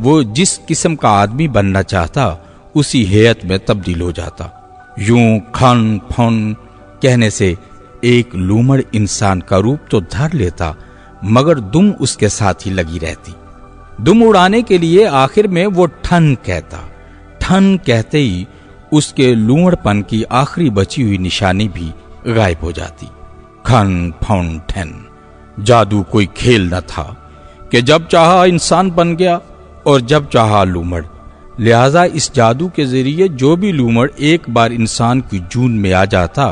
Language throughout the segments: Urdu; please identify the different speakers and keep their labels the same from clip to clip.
Speaker 1: وہ جس قسم کا آدمی بننا چاہتا اسی ہیئت میں تبدیل ہو جاتا۔ یوں کھن پھن کہنے سے ایک لومڑ انسان کا روپ تو دھر لیتا، مگر دم اس کے ساتھ ہی لگی رہتی۔ دم اڑانے کے لیے آخر میں وہ ٹھن کہتا۔ ٹھن کہتے ہی اس کے لومڑ پن کی آخری بچی ہوئی نشانی بھی غائب ہو جاتی۔ کھن پھن ٹھن جادو کوئی کھیل نہ تھا کہ جب چاہا انسان بن گیا اور جب چاہا لومڑ۔ لہذا اس جادو کے ذریعے جو بھی لومڑ ایک بار انسان کی جون میں آ جاتا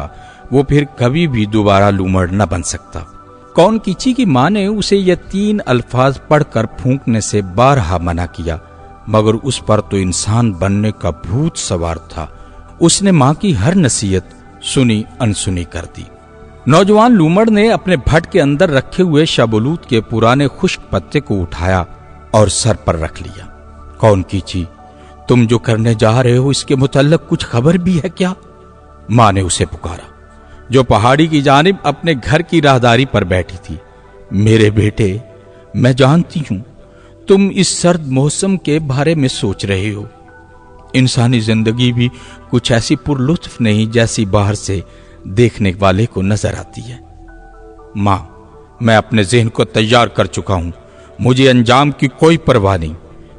Speaker 1: وہ پھر کبھی بھی دوبارہ لومڑ نہ بن سکتا۔ کون کیچی کی ماں نے اسے یہ 3 الفاظ پڑھ کر پھونکنے سے بارہا منع کیا، مگر اس پر تو انسان بننے کا بھوت سوار تھا۔ اس نے ماں کی ہر نصیحت سنی انسنی کر دی۔ نوجوان لومڑ نے اپنے بھٹ کے اندر رکھے ہوئے شبولوت کے پرانے خشک پتے کو اٹھایا اور سر پر رکھ لیا۔ کون کیچی، تم جو کرنے جا رہے ہو اس کے متعلق کچھ خبر بھی ہے کیا؟ ماں نے اسے پکارا، جو پہاڑی کی جانب اپنے گھر کی راہداری پر بیٹھی تھی۔ میرے بیٹے، میں جانتی ہوں تم اس سرد موسم کے بارے میں سوچ رہے ہو۔ انسانی زندگی بھی کچھ ایسی پرلطف نہیں جیسی باہر سے دیکھنے والے کو نظر آتی ہے۔ ماں، میں اپنے ذہن کو تیار کر چکا ہوں، مجھے انجام کی کوئی پرواہ نہیں۔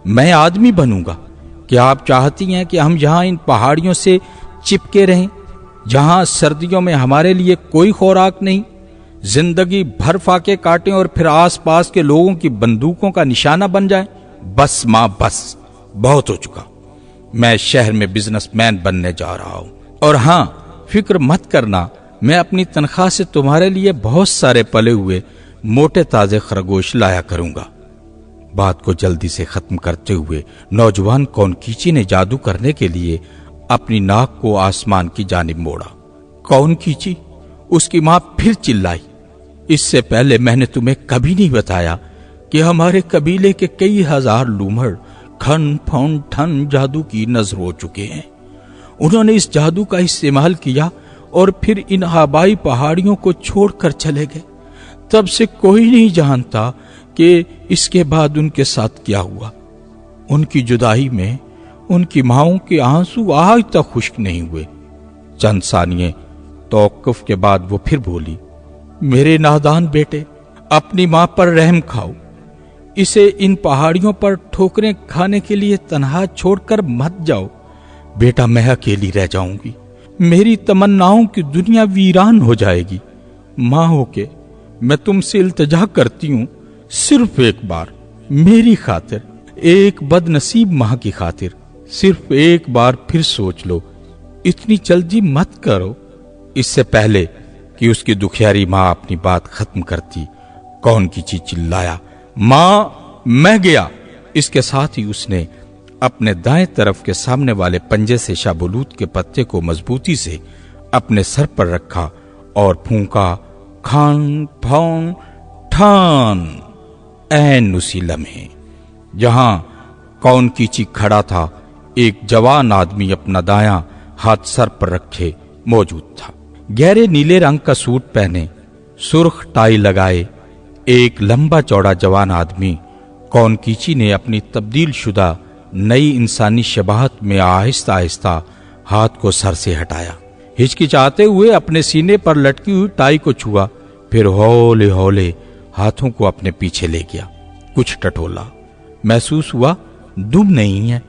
Speaker 1: میں آدمی بنوں گا۔ کیا آپ چاہتی ہیں کہ ہم یہاں ان پہاڑیوں سے چپکے رہیں جہاں سردیوں میں ہمارے لیے کوئی خوراک نہیں، زندگی بھر فاقے کاٹیں اور پھر آس پاس کے لوگوں کی بندوقوں کا نشانہ بن جائیں؟ بس ماں، بس، بہت ہو چکا۔ میں شہر میں بزنس مین بننے جا رہا ہوں، اور ہاں، فکر مت کرنا، میں اپنی تنخواہ سے تمہارے لیے بہت سارے پلے ہوئے موٹے تازے خرگوش لایا کروں گا۔ بات کو جلدی سے ختم کرتے ہوئے نوجوان کون کیچی نے جادو کرنے کے لیے اپنی ناک کو آسمان کی جانب موڑا۔ کون کیچی، اس کی ماں پھر چلائی، اس سے پہلے میں نے تمہیں کبھی نہیں بتایا کہ ہمارے قبیلے کے کئی ہزار لومڑ کھن پھن ٹھن جادو کی نظر ہو چکے ہیں۔ انہوں نے اس جادو کا استعمال کیا اور پھر ان آبائی پہاڑیوں کو چھوڑ کر چلے گئے۔ تب سے کوئی نہیں جانتا کہ اس کے بعد ان کے ساتھ کیا ہوا۔ ان کی جدائی میں ان کی ماؤں کے آنسو آج تک خشک نہیں ہوئے۔ چند ثانیے توقف کے بعد وہ پھر بولی، میرے نادان بیٹے، اپنی ماں پر رحم کھاؤ، اسے ان پہاڑیوں پر ٹھوکریں کھانے کے لیے تنہا چھوڑ کر مت جاؤ۔ بیٹا، میں اکیلی رہ جاؤں گی، میری تمناؤں کی دنیا ویران ہو جائے گی۔ ماں ہو کے میں تم سے التجا کرتی ہوں، صرف ایک بار میری خاطر، ایک بد نصیب ماں کی خاطر، صرف ایک بار پھر سوچ لو، اتنی جلدی مت کرو۔ اس سے پہلے کہ اس کی دکھیاری ماں اپنی بات ختم کرتی، کون کیچی چلایا، ماں، میں گیا۔ اس کے ساتھ ہی اس نے اپنے دائیں طرف کے سامنے والے پنجے سے شابولوت کے پتے کو مضبوطی سے اپنے سر پر رکھا اور پھونکا، کھن پھن ٹھن۔ عین اسی لمحے جہاں کون کیچی کھڑا تھا، ایک جوان آدمی اپنا دایاں ہاتھ سر پر رکھے موجود تھا۔ گہرے نیلے رنگ کا سوٹ پہنے، سرخ ٹائی لگائے، ایک لمبا چوڑا جوان آدمی کون کیچی نے اپنی تبدیل شدہ نئی انسانی شباہت میں آہستہ آہستہ ہاتھ کو سر سے ہٹایا، ہچکچاتے ہوئے اپنے سینے پر لٹکی ہوئی ٹائی کو چھوا، پھر ہولے ہولے ہاتھوں کو اپنے پیچھے لے گیا۔ کچھ ٹٹولا محسوس ہوا، دم نہیں ہے۔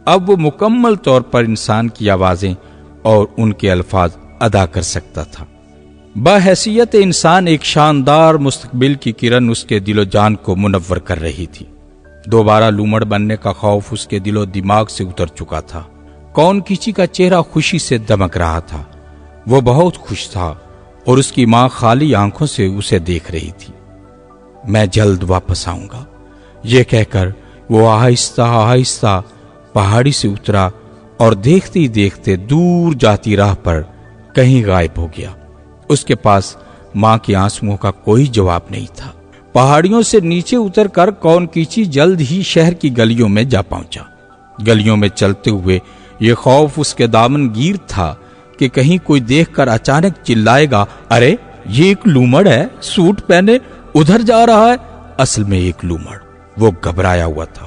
Speaker 1: اب وہ مکمل طور پر انسان کی آوازیں اور ان کے الفاظ ادا کر سکتا تھا۔ بحیثیت انسان ایک شاندار مستقبل کی کرن اس کے دل و جان کو منور کر رہی تھی۔ دوبارہ لومڑ بننے کا خوف اس کے دل و دماغ سے اتر چکا تھا۔ کون کیچی کا چہرہ خوشی سے دمک رہا تھا، وہ بہت خوش تھا اور اس کی ماں خالی آنکھوں سے اسے دیکھ رہی تھی۔ میں جلد واپس آؤں گا، یہ کہہ کر وہ آہستہ آہستہ پہاڑی سے اترا اور دیکھتے ہی دیکھتے دور جاتی راہ پر کہیں غائب ہو گیا۔ اس کے پاس ماں کے آنسوؤں کا کوئی جواب نہیں تھا۔ پہاڑیوں سے نیچے اتر کر کون کیچی جلد ہی شہر کی گلیوں میں جا پہنچا۔ گلیوں میں چلتے ہوئے یہ خوف اس کے دامن گیر تھا کہ کہیں کوئی دیکھ کر اچانک چلائے گا، ارے یہ ایک لومڑ ہے، سوٹ پہنے ادھر جا رہا ہے۔ اصل میں ایک لومڑ، وہ گھبرایا ہوا تھا،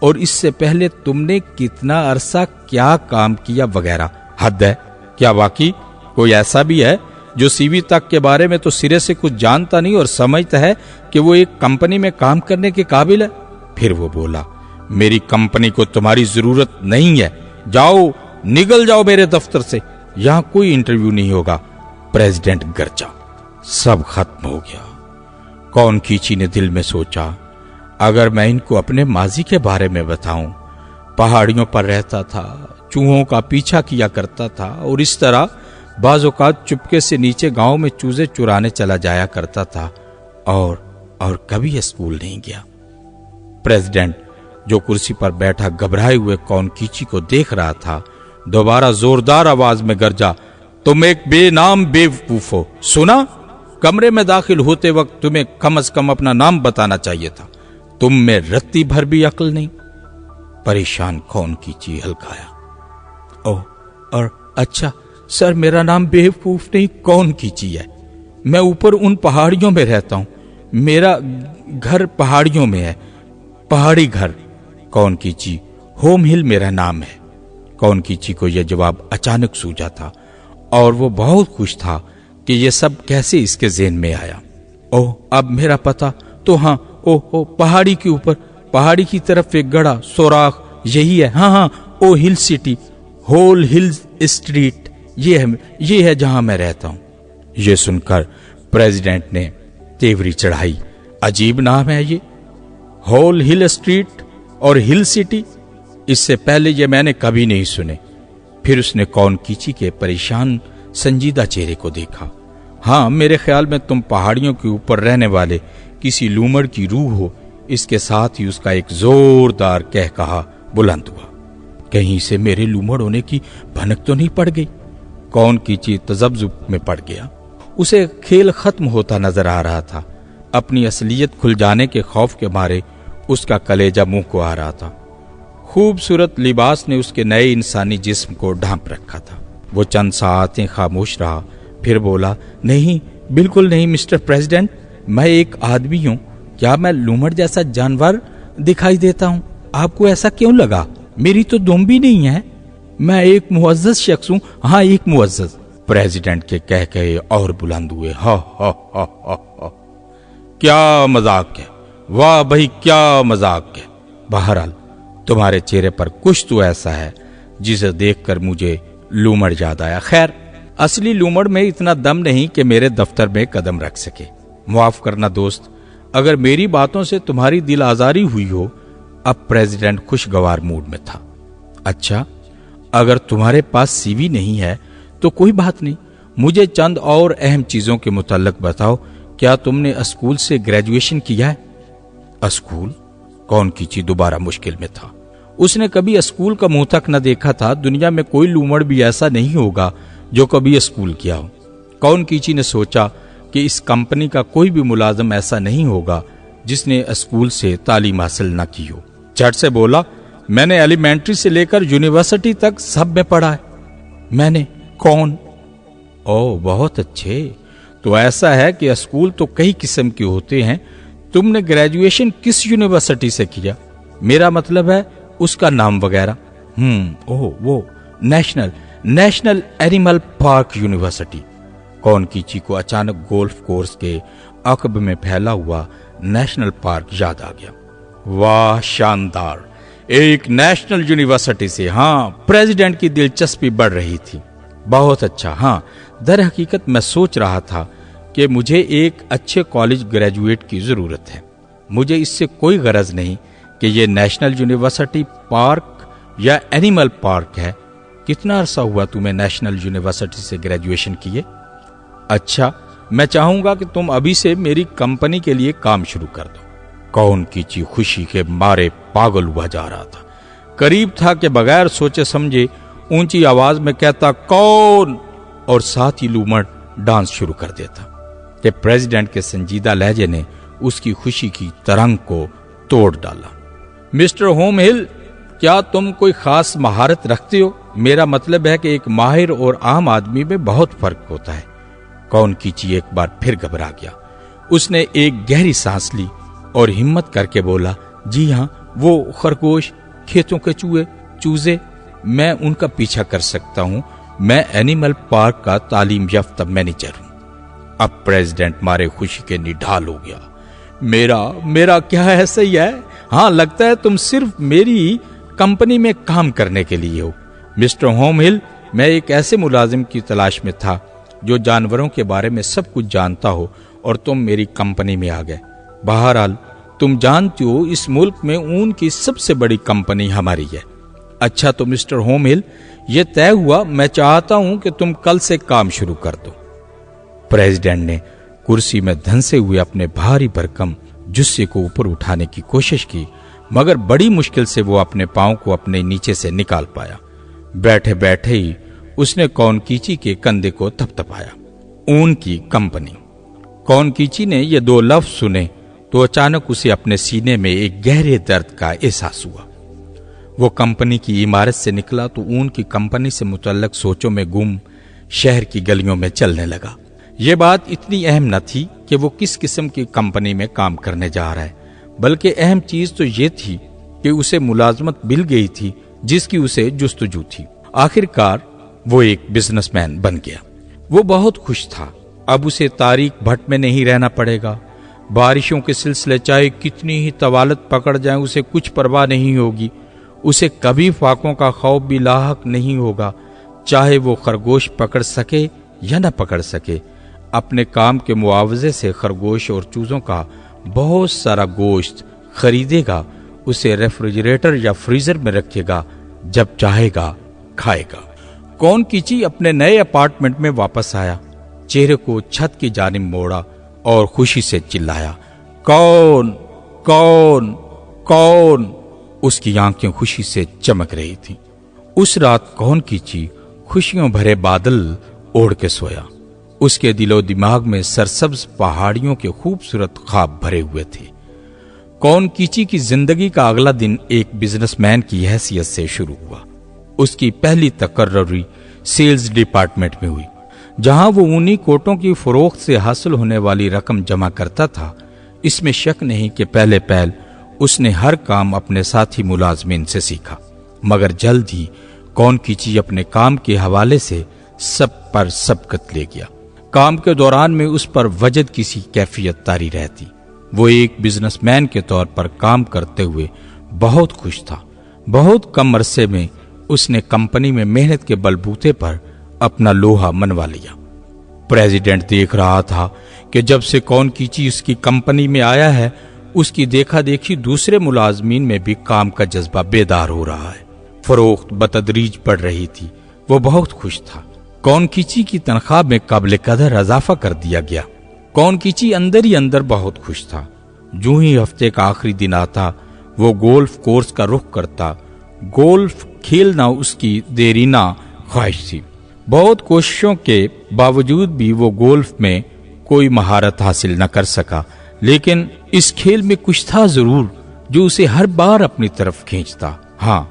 Speaker 1: اور اس سے پہلے تم نے کتنا عرصہ کیا کام کیا وغیرہ. حد ہے. کیا واقعی کوئی ایسا بھی ہے جو سی وی تک کے بارے میں تو سرے سے کچھ جانتا نہیں اور سمجھتا ہے کہ وہ ایک کمپنی میں کام کرنے کے قابل ہے؟ پھر وہ بولا، میری کمپنی کو تمہاری ضرورت نہیں ہے، جاؤ نکل جاؤ میرے دفتر سے، یہاں کوئی انٹرویو نہیں ہوگا. پریزیڈنٹ گرجا. سب ختم ہو گیا. کون کیچی نے دل میں سوچا، اگر میں ان کو اپنے ماضی کے بارے میں بتاؤں، پہاڑیوں پر رہتا تھا، چوہوں کا پیچھا کیا کرتا تھا اور اس طرح بعض اوقات چپکے سے نیچے گاؤں میں چوزے چرانے چلا جایا کرتا تھا اور کبھی اسکول نہیں گیا. پریزیڈنٹ جو کرسی پر بیٹھا گھبرائے ہوئے کون کیچی کو دیکھ رہا تھا، دوبارہ زوردار آواز میں گرجا، تم ایک بے نام بے وقوف ہو. سنا؟ کمرے میں داخل ہوتے وقت تمہیں کم از کم اپنا نام بتانا چاہیے تھا. تم میں رتی بھر بھی عقل نہیں. پریشان کون کیچی ہلکایا. اور اچھا سر، میرا نام بے وقوف نہیں کون کیچی ہے. میں اوپر ان پہاڑیوں میں رہتا ہوں، میرا گھر پہاڑیوں میں ہے، پہاڑی گھر. کون کیچی، ہوم ہل میرا نام ہے. کون کیچی کو یہ جواب اچانک سوجا تھا اور وہ بہت خوش تھا کہ یہ سب کیسے اس کے ذہن میں آیا. اب میرا پتہ تو ہاں، پہاڑی کے اوپر، پہاڑی کی طرف ایک گڑا سوراخ، یہی ہے. ہاں ہل سٹی، ہول ہل اسٹریٹ، یہ ہے جہاں میں رہتا ہوں. یہ سن کر پریزیڈنٹ نے تیوری چڑھائی. عجیب نام ہے یہ، ہول ہل اسٹریٹ اور ہل سٹی. اس سے پہلے یہ میں نے کبھی نہیں سنے. پھر اس نے کون کیچی کے پریشان سنجیدہ چہرے کو دیکھا. ہاں، میرے خیال میں تم پہاڑیوں کے اوپر رہنے والے کسی لومڑ کی روح ہو. اس کے ساتھ ہی اس کا ایک زوردار کہا بلند ہوا. کہیں سے میرے لومڑ ہونے کی بھنک تو نہیں پڑ گئی؟ کون کیچی تذبذب میں پڑ گیا. اسے کھیل ختم ہوتا نظر آ رہا تھا. اپنی اصلیت کھل جانے کے خوف کے مارے اس کا کلیجہ منہ کو آ رہا تھا. خوبصورت لباس نے اس کے نئے انسانی جسم کو ڈھانپ رکھا تھا. وہ چند ساعتیں خاموش رہا، پھر بولا، نہیں، بالکل نہیں مسٹر پریزیڈنٹ، میں ایک آدمی ہوں. کیا میں لومڑ جیسا جانور دکھائی دیتا ہوں؟ آپ کو ایسا کیوں لگا؟ میری تو دم بھی نہیں ہے. میں ایک معزز شخص ہوں. ہاں، ایک معزز. پریزیڈنٹ کے کہے اور بلند ہوئے. کیا مذاق ہے، واہ بھائی کیا مذاق ہے. بہرحال تمہارے چہرے پر کچھ تو ایسا ہے جسے دیکھ کر مجھے لومڑ یاد آیا. خیر، اصلی لومڑ میں اتنا دم نہیں کہ میرے دفتر میں قدم رکھ سکے. معاف کرنا دوست اگر میری باتوں سے تمہاری دل آزاری ہوئی ہو. اب پریزیڈنٹ خوشگوار موڈ میں تھا. اچھا، اگر تمہارے پاس سی وی نہیں ہے تو کوئی بات نہیں. مجھے چند اور اہم چیزوں کے متعلق بتاؤ. کیا تم نے اسکول سے گریجویشن کیا ہے؟ اسکول؟ کون کیچی دوبارہ مشکل میں تھا. اس نے کبھی اسکول کا منہ تک نہ دیکھا تھا. دنیا میں کوئی لومڑ بھی ایسا نہیں ہوگا جو کبھی اسکول کیا ہو. کون کیچی نے سوچا کہ اس کمپنی کا کوئی بھی ملازم ایسا نہیں ہوگا جس نے اسکول سے تعلیم حاصل نہ کی ہو. جھٹ سے بولا، میں نے ایلیمنٹری سے لے کر یونیورسٹی تک سب میں پڑھا ہے. میں نے؟ کون؟ بہت اچھے. تو ایسا ہے کہ اسکول تو کئی قسم کے ہوتے ہیں. تم نے گریجویشن کس یونیورسٹی سے کیا؟ میرا مطلب ہے اس کا نام وغیرہ. وہ نیشنل اینیمل پارک یونیورسٹی. کون کیچی کو اچانک گولف کورس کے عقب میں پھیلا ہوا نیشنل پارک یاد آ گیا. واہ، شاندار، ایک نیشنل یونیورسٹی سے. ہاں، پریزیڈنٹ کی دلچسپی بڑھ رہی تھی. بہت اچھا. ہاں، در حقیقت میں سوچ رہا تھا کہ مجھے ایک اچھے کالج گریجویٹ کی ضرورت ہے. مجھے اس سے کوئی غرض نہیں کہ یہ نیشنل یونیورسٹی پارک یا اینیمل پارک ہے. کتنا عرصہ ہوا تمہیں نیشنل یونیورسٹی سے گریجویشن کیے؟ اچھا، میں چاہوں گا کہ تم ابھی سے میری کمپنی کے لیے کام شروع کر دو. کون کیچی خوشی کے مارے پاگل ہوا جا رہا تھا. قریب تھا کہ بغیر سوچے سمجھے اونچی آواز میں کہتا کون، اور ساتھ ہی لومڑ ڈانس شروع کر دیتا کہ پریزیڈنٹ کے سنجیدہ لہجے نے اس کی خوشی کی ترنگ کو توڑ ڈالا. مسٹر ہوم ہل، کیا تم کوئی خاص مہارت رکھتے ہو؟ میرا مطلب ہے کہ ایک ماہر اور عام آدمی میں بہت فرق ہوتا ہے. کون کیچی ایک بار پھر گھبرا گیا. اس نے ایک گہری سانس لی اور ہمت کر کے بولا، جی ہاں، وہ خرگوش، کھیتوں کے چوزے، میں ان کا پیچھا کر سکتا ہوں۔ میں اینیمل پارک کا تعلیم یافتہ مینیجر ہوں۔ اب پریزیڈنٹ مارے خوشی کے نڈھال ہو گیا۔ میرا کیا ایسا ہی ہے؟ ہاں، لگتا ہے تم صرف میری کمپنی میں کام کرنے کے لیے ہو۔ مسٹر ہوم ہل، میں ایک ایسے ملازم کی تلاش میں تھا جو جانوروں کے بارے میں سب کچھ جانتا ہو، اور تم میری کمپنی میں آ گئے۔ بہرحال تم جانتے ہو اس ملک میں اون کی سب سے بڑی کمپنی ہماری ہے۔ اچھا تو مسٹر ہوم ہل، یہ طے ہوا، میں چاہتا ہوں کہ تم کل سے کام شروع کر دو۔ پریزیڈنٹ نے کرسی میں دھنسے ہوئے اپنے بھاری بھرکم جسے کو اوپر اٹھانے کی کوشش کی، مگر بڑی مشکل سے وہ اپنے پاؤں کو اپنے نیچے سے نکال پایا۔ بیٹھے بیٹھے ہی اس نے کونکیچی کے کندھے کو تھپتھپایا۔ اون کی کمپنی۔ کونکیچی نے یہ دو لفظ سنے تو اچانک اسے اپنے سینے میں ایک گہرے درد کا احساس ہوا۔ وہ کمپنی کی عمارت سے نکلا تو اون کی کمپنی سے متعلق سوچوں میں گم شہر کی گلیوں میں چلنے لگا۔ یہ بات اتنی اہم نہ تھی کہ وہ کس قسم کی کمپنی میں کام کرنے جا رہا ہے، بلکہ اہم چیز تو یہ تھی کہ اسے ملازمت مل گئی تھی جس کی اسے جستجو تھی۔ آخرکار وہ ایک بزنس مین بن گیا۔ وہ بہت خوش تھا۔ اب اسے تاریک بھٹ میں نہیں رہنا پڑے گا۔ بارشوں کے سلسلے چاہے کتنی ہی طوالت پکڑ جائیں، اسے کچھ پرواہ نہیں ہوگی۔ اسے کبھی فاقوں کا خوف بھی لاحق نہیں ہوگا، چاہے وہ خرگوش پکڑ سکے یا نہ پکڑ سکے۔ اپنے کام کے معاوضے سے خرگوش اور چوزوں کا بہت سارا گوشت خریدے گا، اسے ریفریجریٹر یا فریزر میں رکھے گا، جب چاہے گا کھائے گا۔ کونکیچی اپنے نئے اپارٹمنٹ میں واپس آیا، چہرے کو چھت کی جانب موڑا اور خوشی سے چلایا، کون کون کون؟ اس کی آنکھیں خوشی سے چمک رہی تھیں۔ اس رات کونکیچی خوشیوں بھرے بادل اوڑھ کے سویا۔ اس کے دل و دماغ میں سرسبز پہاڑیوں کے خوبصورت خواب بھرے ہوئے تھے۔ کونکیچی کی زندگی کا اگلا دن ایک بزنس مین کی حیثیت سے شروع ہوا۔ اس کی پہلی تقرری سیلز ڈپارٹمنٹ میں ہوئی، جہاں وہ اونی کوٹوں کی فروخت سے حاصل ہونے والی رقم جمع کرتا تھا۔ اس میں شک نہیں کہ پہلے پہل اس نے ہر کام اپنے ساتھی ملازمین سے سیکھا، مگر جلد ہی کونکیچی اپنے کام کے حوالے سے سب پر سبقت لے گیا۔ کام کے دوران میں اس پر وجد کسی کیفیت طاری رہتی۔ وہ ایک بزنس مین کے طور پر کام کرتے ہوئے بہت خوش تھا۔ بہت کم عرصے میں اس نے کمپنی میں محنت کے بلبوتے پر اپنا لوہا منوا لیا۔ پریزیڈنٹ دیکھ رہا تھا کہ جب سے کونکیچی اس کی کمپنی میں آیا ہے، اس کی دیکھا دیکھی دوسرے ملازمین میں بھی کام کا جذبہ بیدار ہو رہا ہے۔ فروخت بتدریج بڑھ رہی تھی۔ وہ بہت خوش تھا۔ کونکیچی کی تنخواہ میں قابل قدر اضافہ کر دیا گیا۔ کونکیچی اندر ہی اندر بہت خوش تھا۔ جو ہی ہفتے کا آخری دن آتا، وہ گولف کورس کا رخ کرتا۔ گولف کھیلنا اس کی دیرینہ خواہش تھی۔ بہت کوششوں کے باوجود بھی وہ گولف میں کوئی مہارت حاصل نہ کر سکا، لیکن اس کھیل میں کچھ تھا ضرور جو اسے ہر بار اپنی طرف کھینچتا۔ ہاں،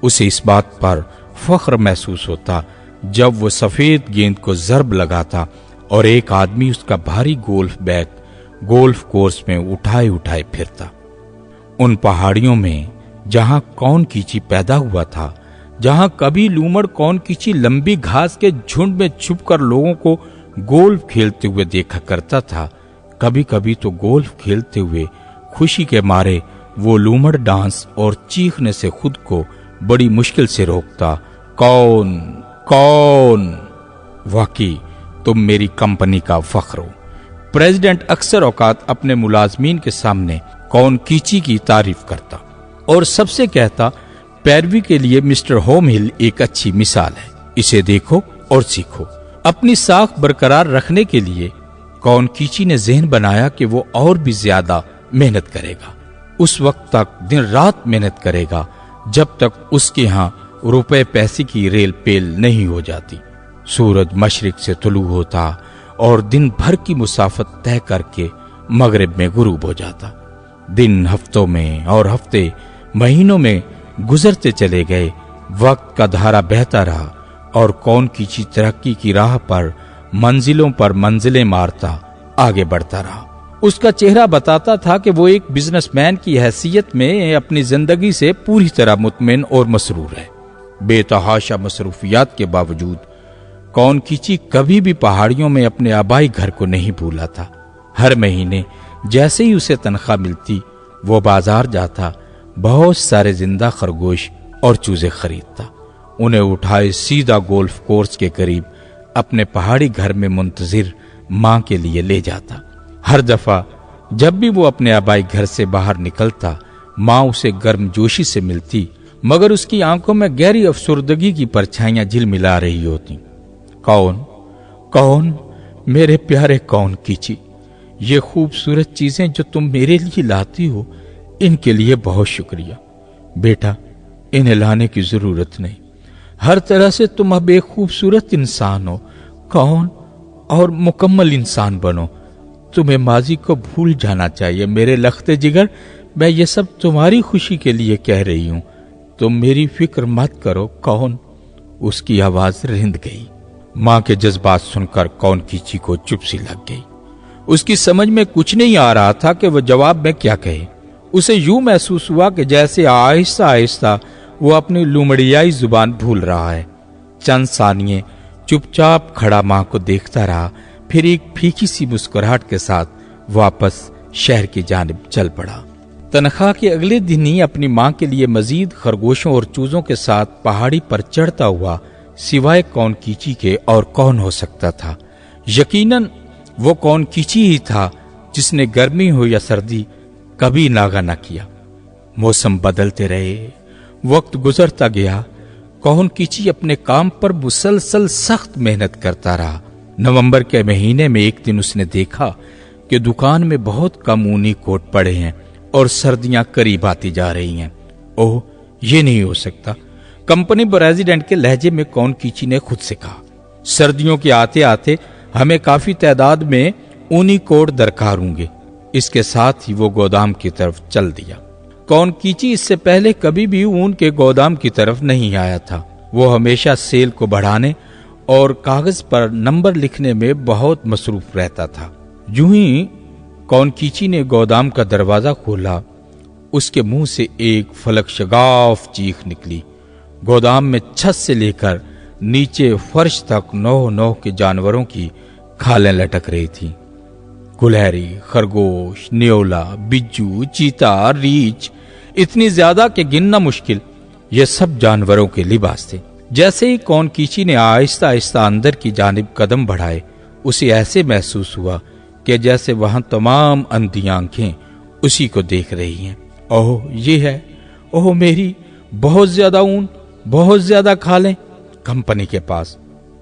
Speaker 1: اسے اس بات پر فخر محسوس ہوتا جب وہ سفید گیند کو ضرب لگاتا اور ایک آدمی اس کا بھاری گولف بیگ گولف کورس میں اٹھائے اٹھائے پھرتا۔ ان پہاڑیوں میں جہاں کونکیچی پیدا ہوا تھا، جہاں کبھی لومڑ کونکیچی لمبی گھاس کے جھنڈ میں چھپ کر لوگوں کو گولف کھیلتے ہوئے دیکھا کرتا تھا، کبھی کبھی تو گولف کھیلتے ہوئے خوشی کے مارے وہ لومڑ ڈانس اور چیخنے سے خود کو بڑی مشکل سے روکتا۔ کون کون؟ واقعی تم میری کمپنی کا فخر ہو۔ پریزیڈنٹ اکثر اوقات اپنے ملازمین کے سامنے کونکیچی کی تعریف کرتا اور سب سے کہتا، پیروی کے لیے مسٹر ہوم ہل ایک اچھی مثال ہے، اسے دیکھو اور سیکھو۔ اپنی ساکھ برقرار رکھنے کے لیے کونکیچی نے ذہن بنایا کہ وہ اور بھی زیادہ محنت کرے گا۔ اس وقت تک دن رات محنت کرے گا جب تک اس کے ہاں روپے پیسے کی ریل پیل نہیں ہو جاتی۔ سورج مشرق سے طلوع ہوتا اور دن بھر کی مسافت طے کر کے مغرب میں غروب ہو جاتا۔ دن ہفتوں میں اور ہفتے مہینوں میں گزرتے چلے گئے، وقت کا دھارا بہتا رہا اور کونکیچی ترقی کی راہ پر منزلوں پر منزلیں مارتا آگے بڑھتا رہا۔ اس کا چہرہ بتاتا تھا کہ وہ ایک بزنس مین کی حیثیت میں اپنی زندگی سے پوری طرح مطمئن اور مسرور ہے۔ بے تحاشا مصروفیات کے باوجود کون کیچی کبھی بھی پہاڑیوں میں اپنے آبائی گھر کو نہیں بھولا تھا۔ ہر مہینے جیسے ہی اسے تنخواہ ملتی وہ بازار جاتا، بہت سارے زندہ خرگوش اور چوزے خریدتا، انہیں اٹھائے سیدھا گولف کورس کے قریب اپنے پہاڑی گھر میں منتظر ماں کے لیے لے جاتا۔ ہر دفعہ جب بھی وہ اپنے آبائی گھر سے باہر نکلتا، ماں اسے گرم جوشی سے ملتی، مگر اس کی آنکھوں میں گہری افسردگی کی پرچھائیاں جھلملا رہی ہوتی۔ کون میرے پیارے کون کیچی، یہ خوبصورت چیزیں جو تم میرے لیے لاتی ہو ان کے لیے بہت شکریہ بیٹا، انہیں لانے کی ضرورت نہیں، ہر طرح سے تم اب ایک خوبصورت انسان ہو، کون اور مکمل انسان بنو، تمہیں ماضی کو بھول جانا چاہیے میرے لختے جگر، میں یہ سب تمہاری خوشی کے لیے کہہ رہی ہوں، تم میری فکر مت کرو کون۔ اس کی آواز رند گئی۔ ماں کے جذبات سن کر کون کیچی کو چپ سی لگ گئی۔ اس کی سمجھ میں کچھ نہیں آ رہا تھا کہ وہ جواب میں کیا کہے۔ اسے یوں محسوس ہوا کہ جیسے آہستہ آہستہ وہ اپنی لومڑیائی زبان بھول رہا ہے۔ چند ثانیے چپ چاپ کھڑا ماں کو دیکھتا رہا، پھر ایک پھیکی سی مسکراہٹ کے ساتھ واپس شہر کی جانب چل پڑا۔ تنخواہ کے اگلے دن ہی اپنی ماں کے لیے مزید خرگوشوں اور چوزوں کے ساتھ پہاڑی پر چڑھتا ہوا سوائے کون کیچی کے اور کون ہو سکتا تھا؟ یقیناً وہ کون کیچی ہی تھا جس نے گرمی ہو یا سردی کبھی ناغہ نہ کیا۔ موسم بدلتے رہے، وقت گزرتا گیا، کون کیچی اپنے کام پر مسلسل سخت محنت کرتا رہا۔ نومبر کے مہینے میں ایک دن اس نے دیکھا کہ دکان میں بہت کم اونی کوٹ پڑے ہیں اور سردیاں قریب آتی جا رہی ہیں۔ اوہ، یہ نہیں ہو سکتا، کمپنی پریزیڈنٹ کے لہجے میں کون کیچی نے خود سے کہا۔ سردیوں کے آتے آتے ہمیں کافی تعداد میں اونی کوٹ درکار ہوں گے۔ اس کے ساتھ ہی وہ گودام کی طرف چل دیا۔ کون کیچی اس سے پہلے کبھی بھی اون کے گودام کی طرف نہیں آیا تھا۔ وہ ہمیشہ سیل کو بڑھانے اور کاغذ پر نمبر لکھنے میں بہت مصروف رہتا تھا۔ یوں ہی کون کیچی نے گودام کا دروازہ کھولا، اس کے منہ سے ایک فلک شگاف چیخ نکلی۔ گودام میں چھت سے لے کر نیچے فرش تک 9 کے جانوروں کی کھالیں لٹک رہی تھی۔ گلہری، خرگوش، نیولا، بجو، چیتا، ریچھ، اتنی زیادہ کہ گننا مشکل، یہ سب جانوروں کے لباس تھے۔ جیسے ہی کون کیچی نے آہستہ آہستہ اندر کی جانب قدم بڑھائے، اسے ایسے محسوس ہوا کہ جیسے وہاں تمام اندھی آنکھیں اسی کو دیکھ رہی ہیں۔ اوہ، یہ ہے، اوہ میری بہت زیادہ اون، بہت زیادہ کھالیں کمپنی کے پاس۔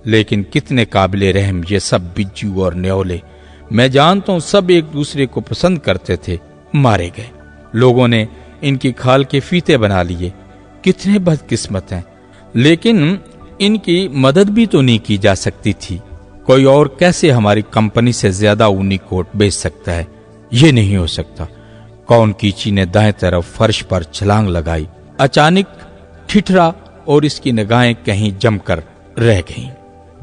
Speaker 1: لیکن کتنے قابل رحم یہ سب بجو اور نیولے، میں جانتا ہوں سب ایک دوسرے کو پسند کرتے تھے، مارے گئے۔ لوگوں نے ان کی کھال کے فیتے بنا لیے، کتنے بدقسمت ہیں۔ لیکن ان کی مدد بھی تو نہیں کی جا سکتی تھی۔ کوئی اور کیسے ہماری کمپنی سے زیادہ اونی کوٹ بیچ سکتا ہے؟ یہ نہیں ہو سکتا۔ کون کیچی نے دائیں طرف فرش پر چھلانگ لگائی، اچانک ٹھٹھرا اور اس کی نگاہیں کہیں جم کر رہ گئیں۔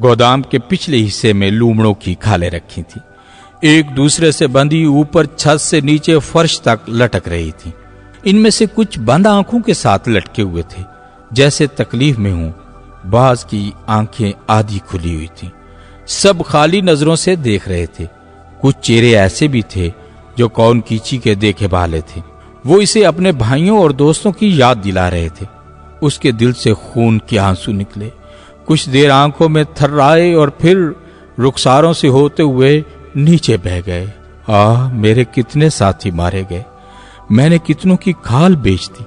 Speaker 1: گودام کے پچھلے حصے میں لومڑوں کی کھالیں رکھی تھی، ایک دوسرے سے بندھی اوپر چھت سے نیچے فرش تک لٹک رہی تھی۔ ان میں سے کچھ بند آنکھوں کے ساتھ لٹکے ہوئے تھے، جیسے تکلیف میں ہوں، بعض کی آنکھیں آدھی کھلی ہوئی تھی۔ سب خالی نظروں سے دیکھ رہے تھے۔ کچھ چہرے ایسے بھی تھے جو کون کیچی کے دیکھے والے تھے، وہ اسے اپنے بھائیوں اور دوستوں کی یاد دلا رہے تھے۔ اس کے دل سے خون کے آنسو نکلے، کچھ دیر آنکھوں میں تھرائے اور پھر رخساروں سے ہوتے ہوئے نیچے بہ گئے۔ میرے کتنے ساتھی مارے گئے، میں نے کتنوں کی کھال بیچ دی۔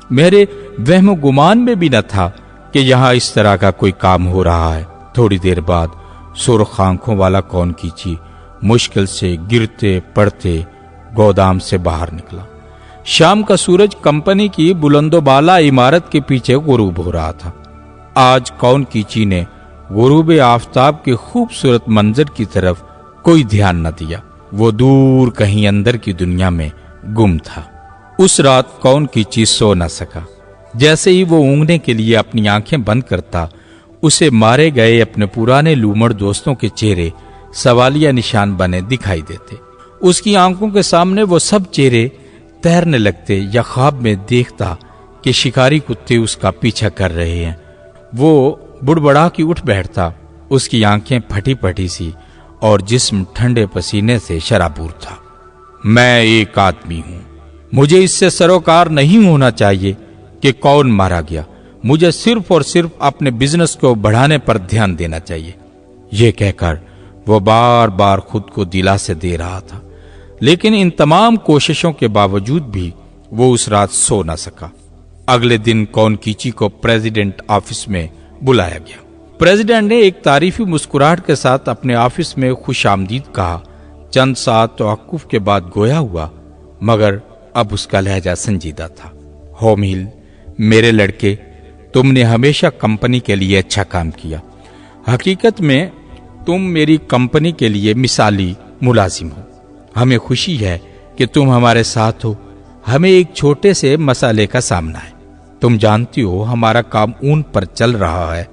Speaker 1: میرے وہم و گمان میں بھی نہ تھا کہ یہاں اس طرح کا کوئی کام ہو رہا ہے۔ تھوڑی دیر بعد سرخ آنکھوں والا کون کیچی مشکل سے گرتے پڑتے گودام سے باہر نکلا۔ شام کا سورج کمپنی کی بلند و بالا عمارت کے پیچھے غروب ہو رہا تھا۔ آج کون کیچی نے غروب آفتاب کے خوبصورت منظر کی طرف کوئی دھیان نہ دیا، وہ دور کہیں اندر کی دنیا میں گم تھا۔ اس رات کون کیچی سو نہ سکا۔ جیسے ہی وہ اونگنے کے لیے اپنی آنکھیں بند کرتا، اسے مارے گئے اپنے پرانے لومڑ دوستوں کے چہرے سوالیہ نشان بنے دکھائی دیتے۔ اس کی آنکھوں کے سامنے وہ سب چہرے تیرنے لگتے یا خواب میں دیکھتا کہ شکاری کتے اس کا پیچھا کر رہے ہیں۔ وہ بڑبڑا کے اٹھ بیٹھتا، اس کی آنکھیں پھٹی پھٹی سی اور جسم ٹھنڈے پسینے سے شرابور تھا۔ میں ایک آدمی ہوں، مجھے اس سے سروکار نہیں ہونا چاہیے کہ کون مارا گیا، مجھے صرف اور صرف اپنے بزنس کو بڑھانے پر دھیان دینا چاہیے۔ یہ کہہ کر وہ بار بار خود کو دلاسے دے رہا تھا، لیکن ان تمام کوششوں کے باوجود بھی وہ اس رات سو نہ سکا۔ اگلے دن کونکیچی کو پریزیڈنٹ آفس میں بلایا گیا۔ پریزیڈنٹ نے ایک تعریفی مسکراہٹ کے ساتھ اپنے آفس میں خوش آمدید کہا۔ چند ساعت توقف کے بعد گویا ہوا، مگر اب اس کا لہجہ سنجیدہ تھا۔ ہومیل، میرے لڑکے، تم نے ہمیشہ کمپنی کے لیے اچھا کام کیا۔ حقیقت میں تم میری کمپنی کے لیے مثالی ملازم ہو۔ ہمیں خوشی ہے کہ تم ہمارے ساتھ ہو۔ ہمیں ایک چھوٹے سے مسئلے کا سامنا ہے۔ تم جانتی ہو ہمارا کام اون پر چل رہا ہے،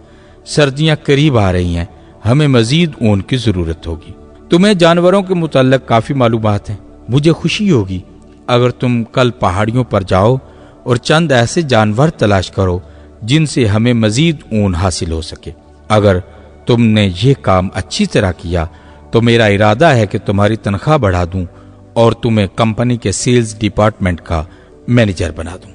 Speaker 1: سردیاں قریب آ رہی ہیں، ہمیں مزید اون کی ضرورت ہوگی۔ تمہیں جانوروں کے متعلق کافی معلومات ہیں، مجھے خوشی ہوگی اگر تم کل پہاڑیوں پر جاؤ اور چند ایسے جانور تلاش کرو جن سے ہمیں مزید اون حاصل ہو سکے۔ اگر تم نے یہ کام اچھی طرح کیا تو میرا ارادہ ہے کہ تمہاری تنخواہ بڑھا دوں اور تمہیں کمپنی کے سیلز ڈپارٹمنٹ کا مینیجر بنا دوں۔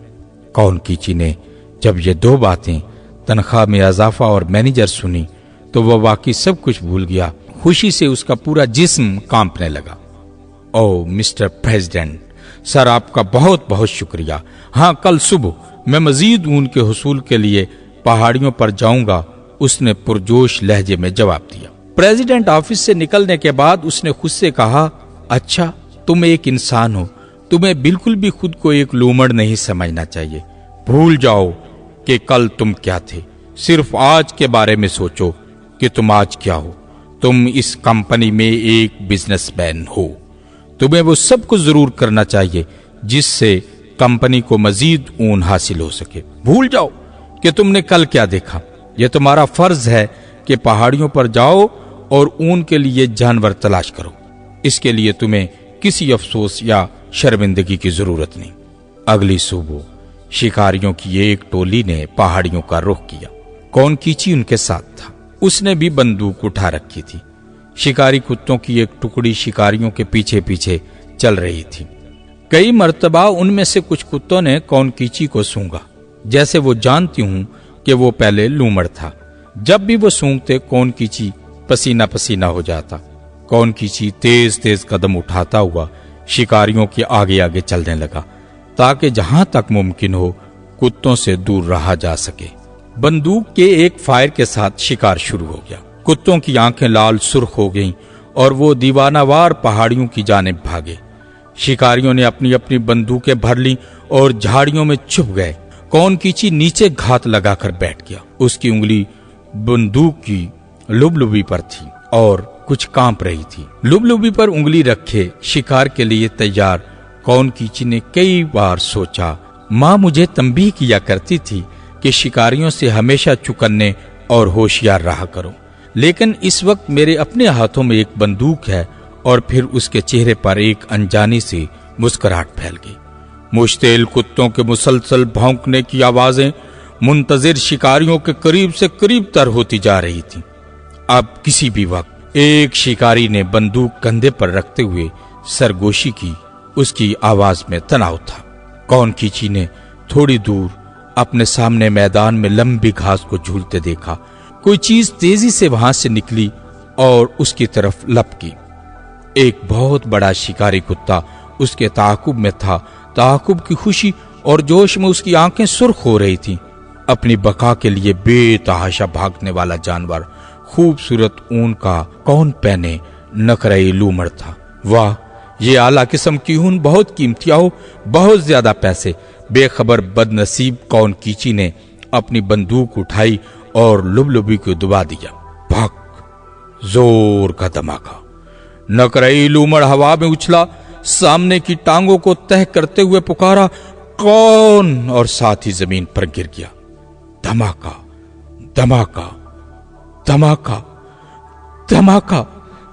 Speaker 1: کونکیچی نے جب یہ دو باتیں، تنخواہ میں اضافہ اور مینیجر، سنی تو وہ واقعی سب کچھ بھول گیا۔ خوشی سے اس کا پورا جسم کانپنے لگا۔ او مسٹر پریزیڈنٹ، سر آپ کا بہت بہت شکریہ۔ ہاں، کل صبح میں مزید اون کے حصول کے لیے پہاڑیوں پر جاؤں گا، اس نے پرجوش لہجے میں جواب دیا۔ پریزیڈنٹ آفس سے نکلنے کے بعد اس نے خود سے کہا، اچھا تم ایک انسان ہو، تمہیں بالکل بھی خود کو ایک لومڑ نہیں سمجھنا چاہیے۔ بھول جاؤ کہ کل تم کیا تھے، صرف آج کے بارے میں سوچو کہ تم آج کیا ہو۔ تم اس کمپنی میں ایک بزنس مین ہو، تمہیں وہ سب کچھ ضرور کرنا چاہیے جس سے کمپنی کو مزید اون حاصل ہو سکے۔ بھول جاؤ کہ تم نے کل کیا دیکھا۔ یہ تمہارا فرض ہے کہ پہاڑیوں پر جاؤ اور اون کے لیے جانور تلاش کرو۔ اس کے لیے تمہیں کسی افسوس یا شرمندگی کی ضرورت نہیں۔ اگلی صبح شکاریوں کی ایک ٹولی نے پہاڑیوں کا رخ کیا۔ کونکیچی ان کے ساتھ تھا، اس نے بھی بندوق اٹھا رکھی تھی۔ شکاری کتوں کی ایک ٹکڑی شکاریوں کے پیچھے پیچھے چل رہی تھی۔ کئی مرتبہ ان میں سے کچھ کتوں نے کونکیچی کو سونگا، جیسے وہ جانتی ہوں کہ وہ پہلے لومڑ تھا۔ جب بھی وہ سونگتے کونکیچی پسینہ پسینہ ہو جاتا۔ کونکیچی تیز تیز قدم اٹھاتا ہوا شکاریوں کے آگے آگے چلنے لگا تاکہ جہاں تک ممکن ہو کتوں سے دور رہا جا سکے۔ بندوق کے ایک فائر کے ساتھ شکار شروع ہو گیا۔ کتوں کی آنکھیں لال سرخ ہو گئیں اور وہ دیوانہ وار پہاڑیوں کی جانب بھاگے۔ شکاریوں نے اپنی اپنی بندوقیں بھر لیں اور جھاڑیوں میں چھپ گئے۔ کونکیچی نیچے گھات لگا کر بیٹھ گیا۔ اس کی انگلی بندوق کی لبلبی پر تھی اور کچھ کانپ رہی تھی۔ لبلبی پر انگلی رکھے شکار کے لیے تیار کونکیچی نے کئی بار سوچا، ماں مجھے تنبیہ کیا کرتی تھی کہ شکاریوں سے ہمیشہ چکنے اور ہوشیار رہا کرو، لیکن اس وقت میرے اپنے ہاتھوں میں ایک بندوق ہے۔ اور پھر اس کے چہرے پر ایک انجانی سی مسکراہٹ پھیل گئی۔ مشتعل کتوں کے مسلسل بھونکنے کی آوازیں منتظر شکاریوں کے قریب سے قریب تر ہوتی جا رہی تھی۔ اب کسی بھی وقت ایک شکاری نے بندوق کندھے پر رکھتے ہوئے سرگوشی کی۔ اس کی آواز میں تناؤ تھا۔ کونکیچی نے تھوڑی دور اپنے سامنے میدان میں لمبی گھاس کو جھولتے دیکھا۔ کوئی چیز تیزی سے وہاں سے نکلی اور اس کی طرف لپکی۔ ایک بہت بڑا شکاری کتا اس کے تعاقب میں تھا۔ تعاقب کی خوشی اور جوش میں اس کی آنکھیں سرخ ہو رہی تھیں۔ اپنی بقا کے لیے بے تحاشا بھاگنے والا جانور خوبصورت اون کا کون پہنے نقرئی لومڑ تھا۔ واہ، یہ اعلیٰ قسم کی اون بہت قیمتی ہو، بہت زیادہ پیسے۔ بے خبر بد نصیب کونکیچی نے اپنی بندوق اٹھائی اور لبلبی کو دبا دیا۔ بھاگ! زور کا دھماکہ! نقرئی لومڑ ہوا میں اچھلا، سامنے کی ٹانگوں کو تہ کرتے ہوئے پکارا، کون! اور ساتھ ہی زمین پر گر گیا۔ دھماکہ! دھماکہ! دھماکہ! دھماکہ!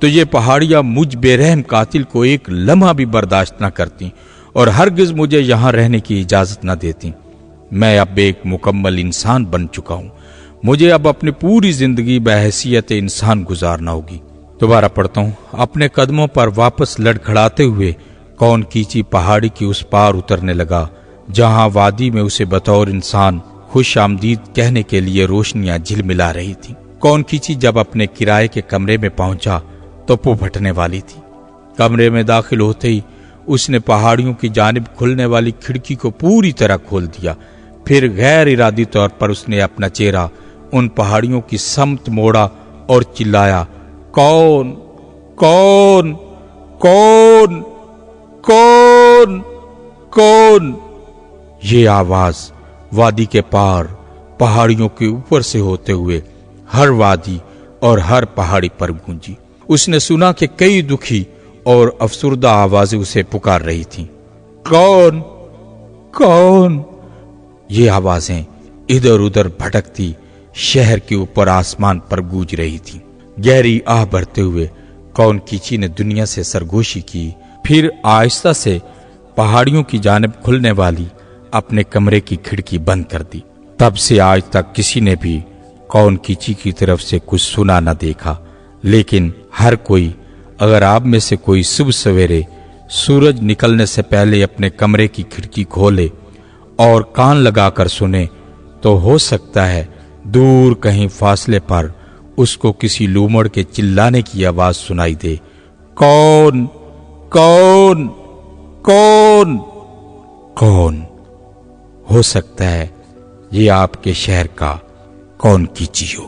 Speaker 1: تو یہ پہاڑیاں مجھ بے رحم قاتل کو ایک لمحہ بھی برداشت نہ کرتی اور ہرگز مجھے یہاں رہنے کی اجازت نہ دیتی۔ میں اب ایک مکمل انسان بن چکا ہوں، مجھے اب اپنی پوری زندگی بحیثیت انسان گزارنا ہوگی۔ دوبارہ پڑھتا ہوں۔ اپنے قدموں پر واپس لڑکھڑاتے ہوئے کون کیچی پہاڑی کی اس پار اترنے لگا جہاں وادی میں اسے بطور انسان خوش آمدید کہنے کے لیے روشنیاں جھلملا رہی تھی۔ کون کیچی جب اپنے کرائے کے کمرے میں پہنچا تو پھٹنے والی تھی۔ کمرے میں داخل ہوتے ہی اس نے پہاڑیوں کی جانب کھلنے والی کھڑکی کو پوری طرح کھول دیا، پھر غیر ارادی طور پر اس نے اپنا چہرہ ان پہاڑیوں کی سمت موڑا اور چلایا، کون کون کون کون کون؟ یہ آواز وادی کے پار پہاڑیوں کے اوپر سے ہوتے ہوئے ہر وادی اور ہر پہاڑی پر گونجی۔ اس نے سنا کہ کئی دکھی اور افسردہ آوازیں اسے پکار رہی تھیں، کون کون؟ یہ آوازیں ادھر ادھر بھٹکتی شہر کے اوپر آسمان پر گونج رہی تھی۔ گہری آہ بھرتے ہوئے کون کیچی نے دنیا سے سرگوشی کی، پھر آہستہ سے پہاڑیوں کی جانب کھلنے والی اپنے کمرے کی کھڑکی بند کر دی۔ تب سے آج تک کسی نے بھی کون کیچی کی طرف سے کچھ سنا نہ دیکھا، لیکن ہر کوئی اگر آپ میں سے کوئی صبح سویرے سورج نکلنے سے پہلے اپنے کمرے کی کھڑکی کھولے اور کان لگا کر سنے تو ہو سکتا ہے دور کہیں فاصلے پر اس کو کسی لومڑ کے چلانے کی آواز سنائی دے، کون کون کون کون؟ ہو سکتا ہے یہ آپ کے شہر کا کون کیچی ہو۔